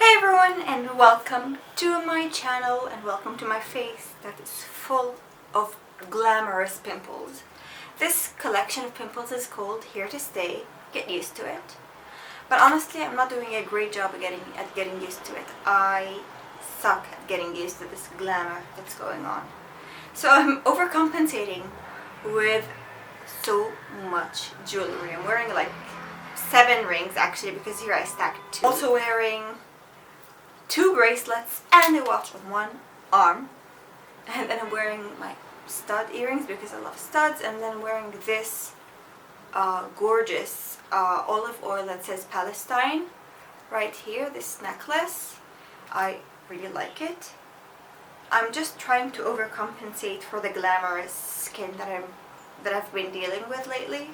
Hey everyone, and welcome to my channel and welcome to my face that is full of glamorous pimples. This collection of pimples is called Here to Stay. Get used to it. But honestly, I'm not doing a great job at getting used to it. I suck at getting used to this glamour that's going on. So I'm overcompensating with so much jewelry. I'm wearing like 7 rings actually, because here I stacked 2. Also wearing 2 bracelets and a watch on one arm, and then I'm wearing my stud earrings because I love studs, and then I'm wearing this gorgeous olive oil that says Palestine right here, this necklace. I really like it. I'm just trying to overcompensate for the glamorous skin that I've been dealing with lately.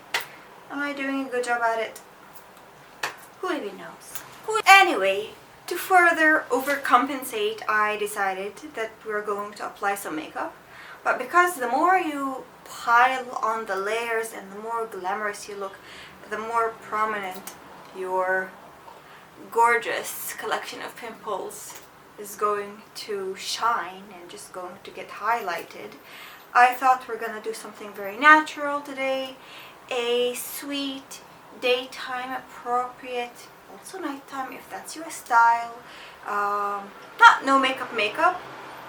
Am I doing a good job at it? Who even knows? Anyway, to further overcompensate, I decided that we're going to apply some makeup. But because the more you pile on the layers and the more glamorous you look, the more prominent your gorgeous collection of pimples is going to shine and just going to get highlighted, I thought we're going to do something very natural today. A sweet, daytime appropriate, also nighttime if that's your style, not no makeup,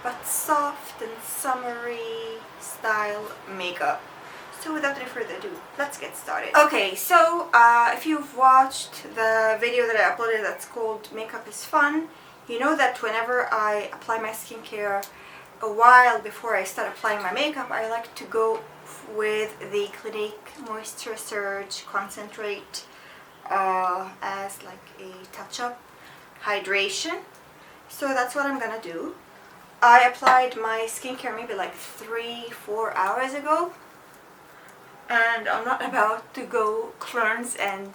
but soft and summery style makeup. So without any further ado, let's get started. Okay, so if you've watched the video that I uploaded that's called Makeup is Fun, you know that whenever I apply my skincare, a while before I start applying my makeup, I like to go with the Clinique Moisture Surge Concentrate as like a touch-up hydration. So that's what I'm gonna do. I applied my skincare maybe like 3-4 hours ago, and I'm not about to go cleanse and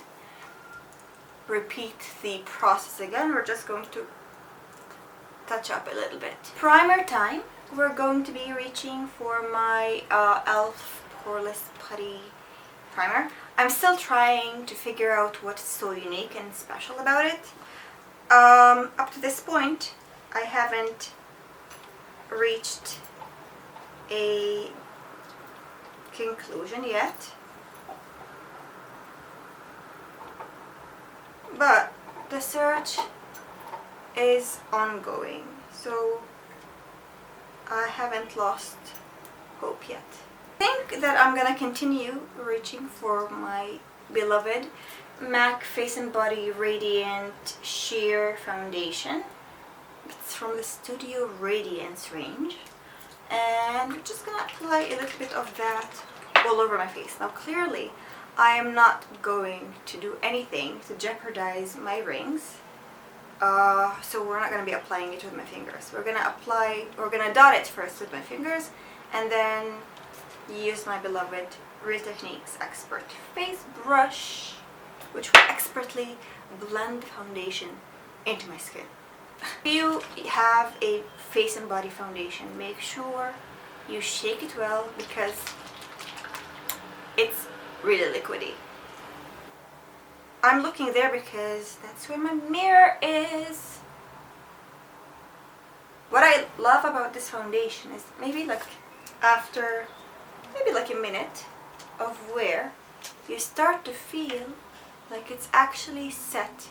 repeat the process again. We're just going to touch up a little bit. Primer time. We're going to be reaching for my e.l.f. Poreless Putty Primer. I'm still trying to figure out what's so unique and special about it. Up to this point, I haven't reached a conclusion yet. But the search is ongoing, so I haven't lost hope yet. I think that I'm gonna continue reaching for my beloved MAC Face and Body Radiant Sheer Foundation. It's from the Studio Radiance range, and we're just gonna apply a little bit of that all over my face. Now clearly I am not going to do anything to jeopardize my rings, so we're not going to be applying it with my fingers. We're gonna dot it first with my fingers, and then use my beloved Real Techniques Expert Face Brush, which will expertly blend the foundation into my skin. If you have a face and body foundation, make sure you shake it well because it's really liquidy. I'm looking there because that's where my mirror is. What I love about this foundation is maybe like after a minute of wear, you start to feel like it's actually set.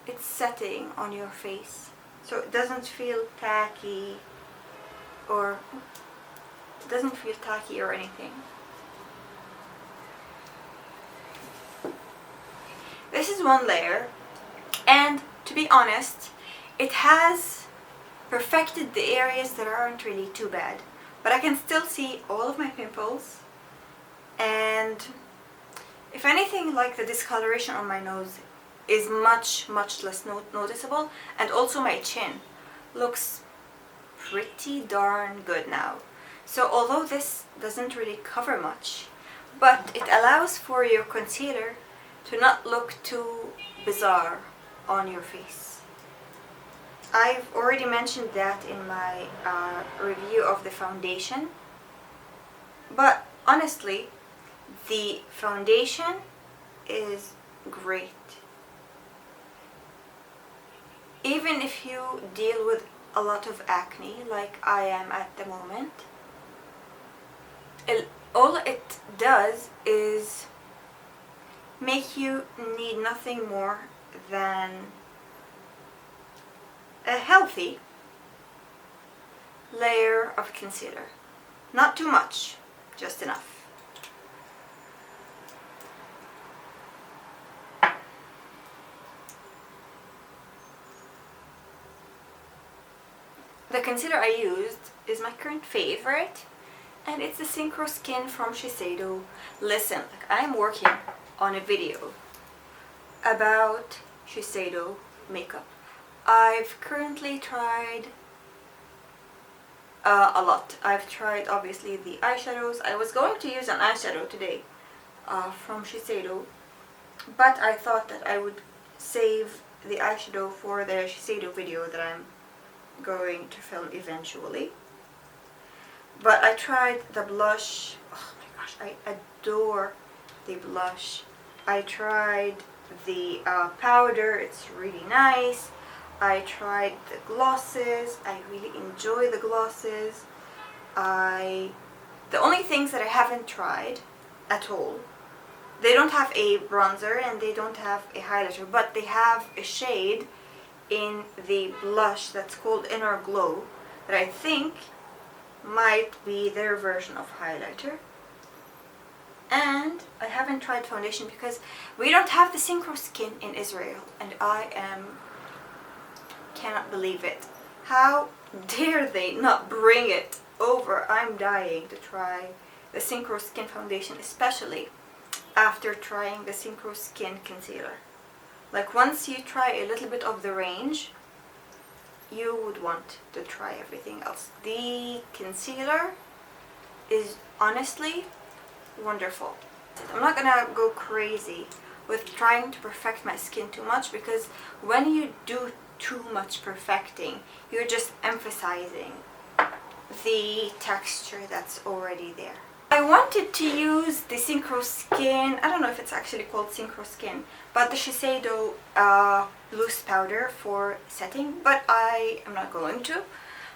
It's setting on your face, so it doesn't feel tacky or anything. This is one layer, and to be honest, it has perfected the areas that aren't really too bad, but I can still see all of my pimples, and if anything, like the discoloration on my nose is much less noticeable, and also my chin looks pretty darn good now. So although this doesn't really cover much, but it allows for your concealer to not look too bizarre on your face. I've already mentioned that in my review of the foundation, but honestly, the foundation is great. even if you deal with a lot of acne like I am at the moment, all it does is make you need nothing more than a healthy layer of concealer. Not too much, just enough. The concealer I used is my current favorite, and it's the Synchro Skin from Shiseido. Listen, like, I'm working on a video about Shiseido makeup. I've currently tried a lot. I've tried obviously the eyeshadows. I was going to use an eyeshadow today from Shiseido, but I thought that I would save the eyeshadow for the Shiseido video that I'm going to film eventually. But I tried the blush. Oh my gosh, I adore the blush. I tried the powder. It's really nice. I tried the glosses. I really enjoy the glosses. The only things that I haven't tried at all, they don't have a bronzer and they don't have a highlighter, but they have a shade in the blush that's called Inner Glow that I think might be their version of highlighter. And I haven't tried foundation because we don't have the Synchro Skin in Israel, and I cannot believe it. How dare they not bring it over? I'm dying to try the Synchro Skin foundation, especially after trying the Synchro Skin concealer. Like, once you try a little bit of the range, you would want to try everything else. The concealer is honestly wonderful. I'm not gonna go crazy with trying to perfect my skin too much, because when you do too much perfecting, you're just emphasizing the texture that's already there. I wanted to use the Synchro Skin, I don't know if it's actually called Synchro Skin, but the Shiseido loose powder for setting, but I am not going to.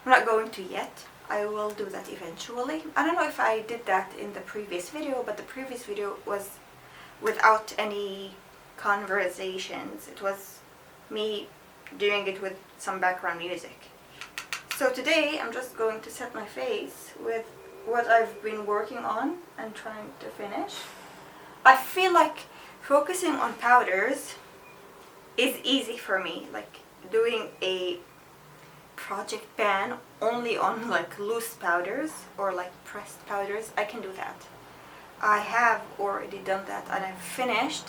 I'm not going to yet. I will do that eventually. I don't know if I did that in the previous video, but the previous video was without any conversations. It was me doing it with some background music. So today I'm just going to set my face with what I've been working on and trying to finish. I feel like focusing on powders is easy for me, like doing a project pan only on like loose powders or like pressed powders. I can do that. I have already done that, and I've finished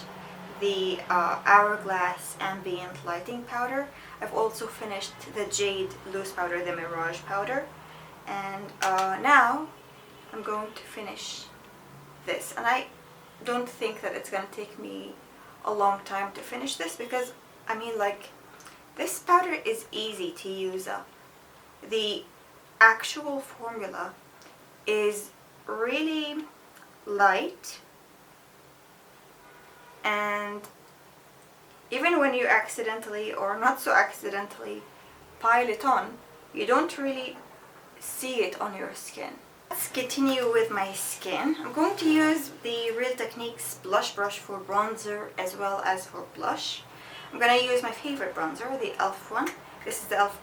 the Hourglass Ambient Lighting Powder. I've also finished the Jade Loose Powder, the Mirage Powder, and now I'm going to finish this. And I don't think that it's going to take me a long time to finish this, because I mean, like, this powder is easy to use up. The actual formula is really light, and even when you accidentally or not so accidentally pile it on, you don't really see it on your skin. Let's continue with my skin. I'm going to use the Real Techniques blush brush for bronzer as well as for blush. I'm going to use my favorite bronzer, the e.l.f. one. This is the e.l.f.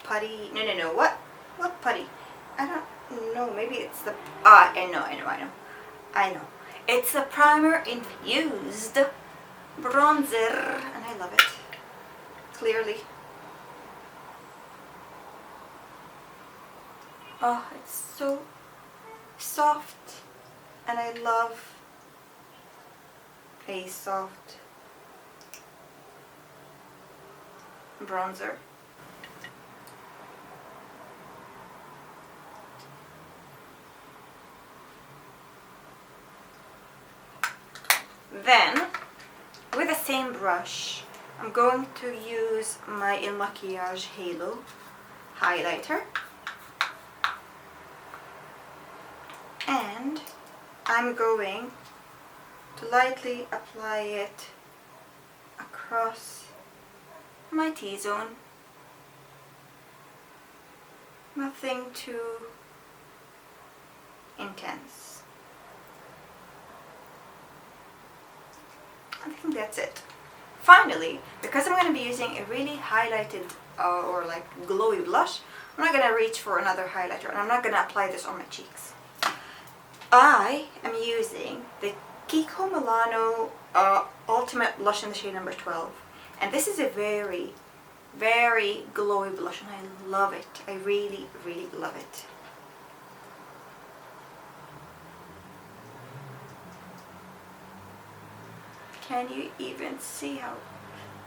putty. No. What putty? I don't know. Maybe it's the... I know. It's the Primer Infused bronzer, and I love it. Clearly. Oh, it's so soft, and I love a soft bronzer. Then, with the same brush, I'm going to use my Il Makiage Halo highlighter, and I'm going to lightly apply it across my T-zone Nothing too intense. I think that's it. Finally, because I'm going to be using a really highlighted or like glowy blush, I'm not going to reach for another highlighter, and I'm not going to apply this on my cheeks. I am using the Kiko Milano Ultimate Blush in the shade number 12. And this is a very, very glowy blush, and I love it. I really, really love it. Can you even see how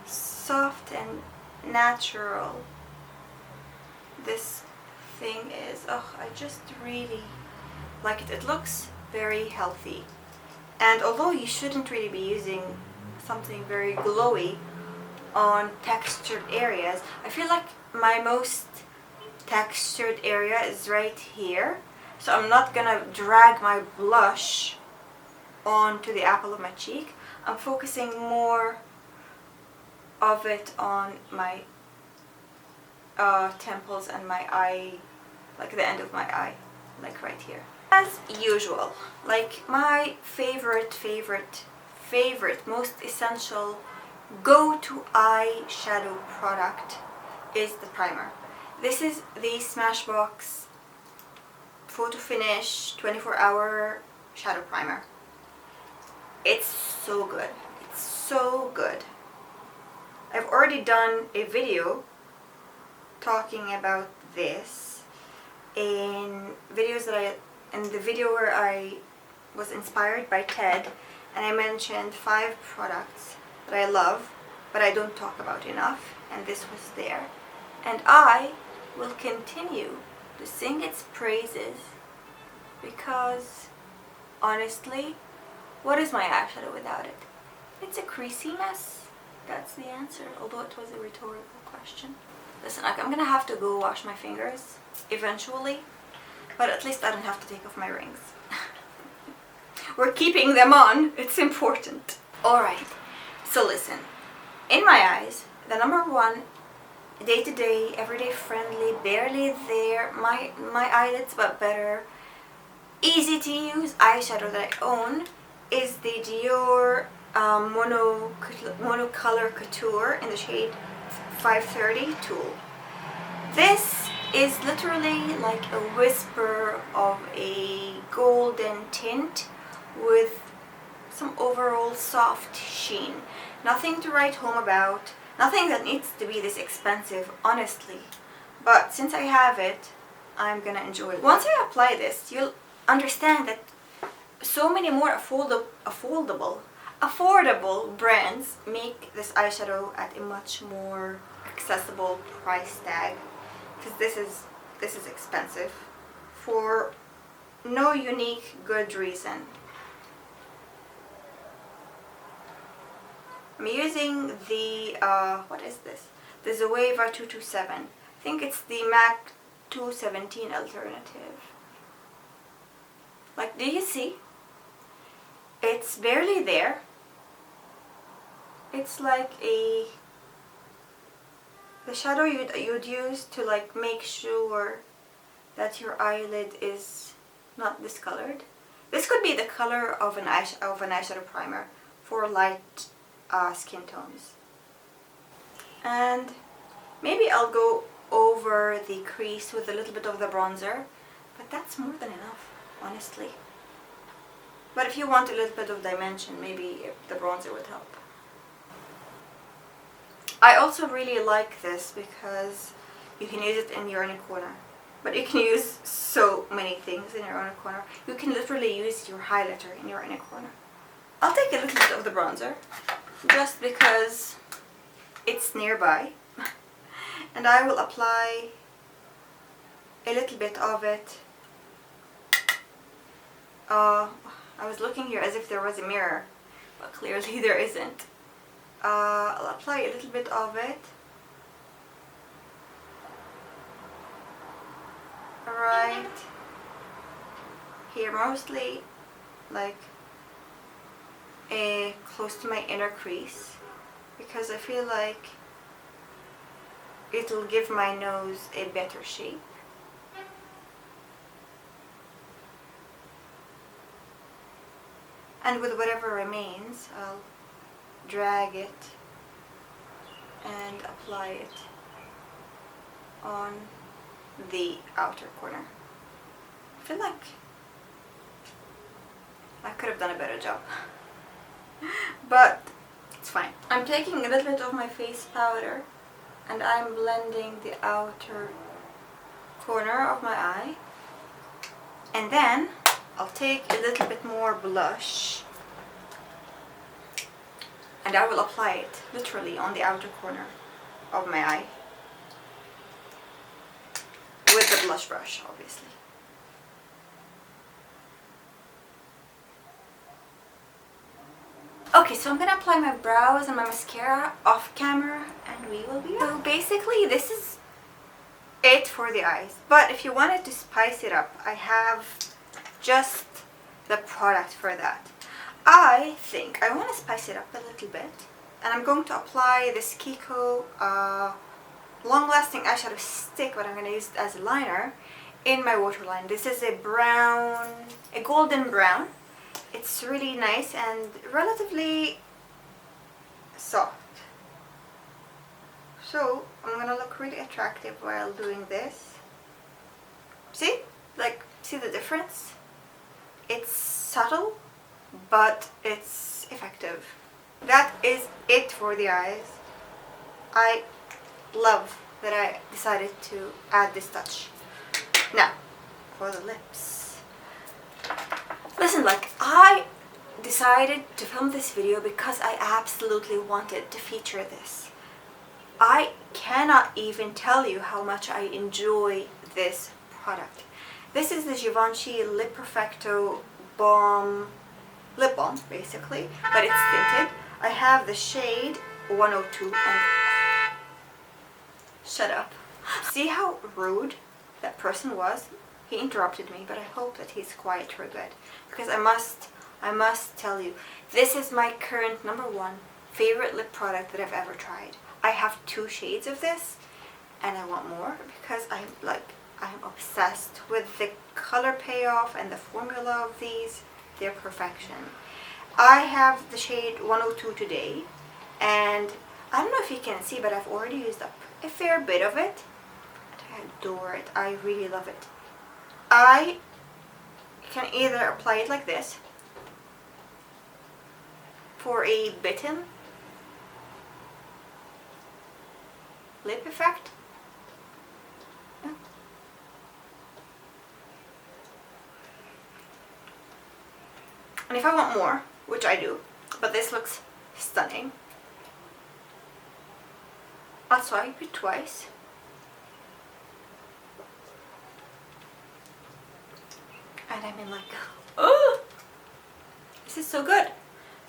soft and natural this thing is? Oh, I just really like it. It looks very healthy. And although you shouldn't really be using something very glowy on textured areas, I feel like my most textured area is right here. So I'm not gonna drag my blush onto the apple of my cheek. I'm focusing more of it on my temples and my eye, like the end of my eye, like right here. As usual, like my favorite, most essential go-to eyeshadow product is the primer. This is the Smashbox Photo Finish 24-hour shadow primer. It's so good. It's so good. I've already done a video talking about this in the video where I was inspired by TED, and I mentioned 5 products that I love but I don't talk about enough, and this was there. And I will continue to sing its praises because honestly, what is my eyeshadow without it? It's a creasy mess. That's the answer, although it was a rhetorical question. Listen, I'm gonna have to go wash my fingers eventually, but at least I don't have to take off my rings. We're keeping them on, it's important. Alright, so listen. In my eyes, the number one day-to-day, everyday friendly, barely there, my eyelids but better, easy to use eyeshadow that I own is the Dior Monocolor Couture in the shade 530 Tulle. This is literally like a whisper of a golden tint with some overall soft sheen. Nothing to write home about, nothing that needs to be this expensive, honestly. But since I have it, I'm gonna enjoy it. Once I apply this, you'll understand that so many more affordable brands make this eyeshadow at a much more accessible price tag, because this is expensive for no unique good reason. I'm using the what is this? The Zoeva 227. I think it's the MAC 217 alternative. Like, do you see? It's barely there. It's like the shadow you'd use to like make sure that your eyelid is not discolored. This could be the color of an eyeshadow primer for light skin tones. And maybe I'll go over the crease with a little bit of the bronzer, but that's more than enough, honestly. But if you want a little bit of dimension, maybe the bronzer would help. I also really like this because you can use it in your inner corner. But you can use so many things in your inner corner. You can literally use your highlighter in your inner corner. I'll take a little bit of the bronzer, just because it's nearby. And I will apply a little bit of it. I was looking here as if there was a mirror, but clearly there isn't. I'll apply a little bit of it right here, mostly like close to my inner crease, because I feel like it'll give my nose a better shape. And with whatever remains, I'll drag it and apply it on the outer corner. I feel like I could have done a better job, but it's fine. I'm taking a little bit of my face powder and I'm blending the outer corner of my eye, and then I'll take a little bit more blush and I will apply it literally on the outer corner of my eye with the blush brush, obviously. Okay, so I'm gonna apply my brows and my mascara off camera and we will be done. So basically this is it for the eyes, but if you wanted to spice it up, I have just the product for that. I think I want to spice it up a little bit, and I'm going to apply this Kiko long-lasting eyeshadow stick, but I'm going to use it as a liner in my waterline. This is a brown, a golden brown. It's really nice and relatively soft. So I'm going to look really attractive while doing this. See? Like, see the difference? It's subtle, but it's effective. That is it for the eyes. I love that I decided to add this touch. Now, for the lips. Listen, like, I decided to film this video because I absolutely wanted to feature this. I cannot even tell you how much I enjoy this product. This is the Givenchy Lip Perfecto Balm, lip balm basically, but it's tinted. I have the shade 102 and shut up. See how rude that person was? He interrupted me, but I hope that he's quiet for good, because I must tell you, this is my current #1 favorite lip product that I've ever tried. I have 2 shades of this and I want more because I'm obsessed with the color payoff and the formula of these. They're perfection. I have the shade 102 today, and I don't know if you can see, but I've already used up a fair bit of it. I adore it. I really love it. I can either apply it like this for a bitten lip effect. And if I want more, which I do, but this looks stunning, I'll swipe it twice. And I'm in like, oh, this is so good.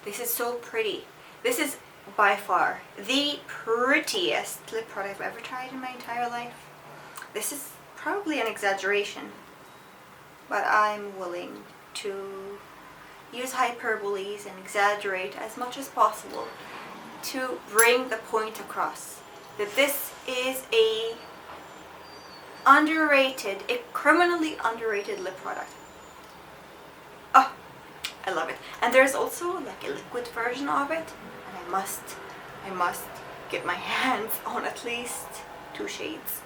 This is so pretty. This is by far the prettiest lip product I've ever tried in my entire life. This is probably an exaggeration, but I'm willing to use hyperboles and exaggerate as much as possible to bring the point across that this is a criminally underrated lip product. Oh, I love it. And there's also like a liquid version of it, and I must get my hands on at least 2 shades.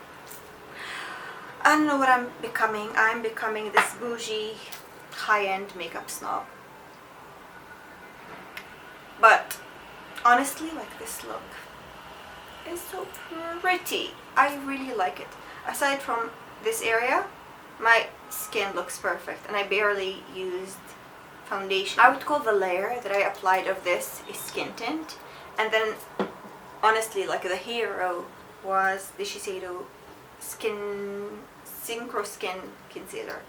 I don't know what I'm becoming. I'm becoming this bougie, high-end makeup snob. But honestly, like, this look is so pretty. I really like it. Aside from this area, my skin looks perfect, and I barely used foundation. I would call the layer that I applied of this a skin tint, and then honestly, like, the hero was the Shiseido Synchro Skin Concealer.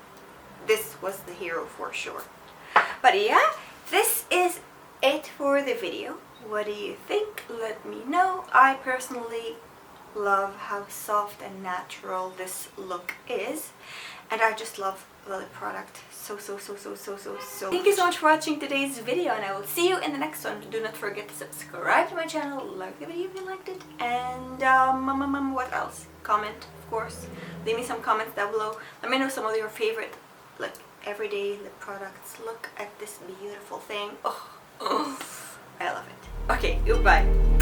This was the hero for sure. But yeah, this is it for the video. What do you think? Let me know. I personally love how soft and natural this look is, and I just love the lip product so. Thank you so much for watching today's video, and I will see you in the next one. Do not forget to subscribe to my channel, like the video if you liked it, and what else? Comment, of course. Leave me some comments down below. Let me know some of your favorite like everyday lip products. Look at this beautiful thing. Oh, I love it. Okay, goodbye.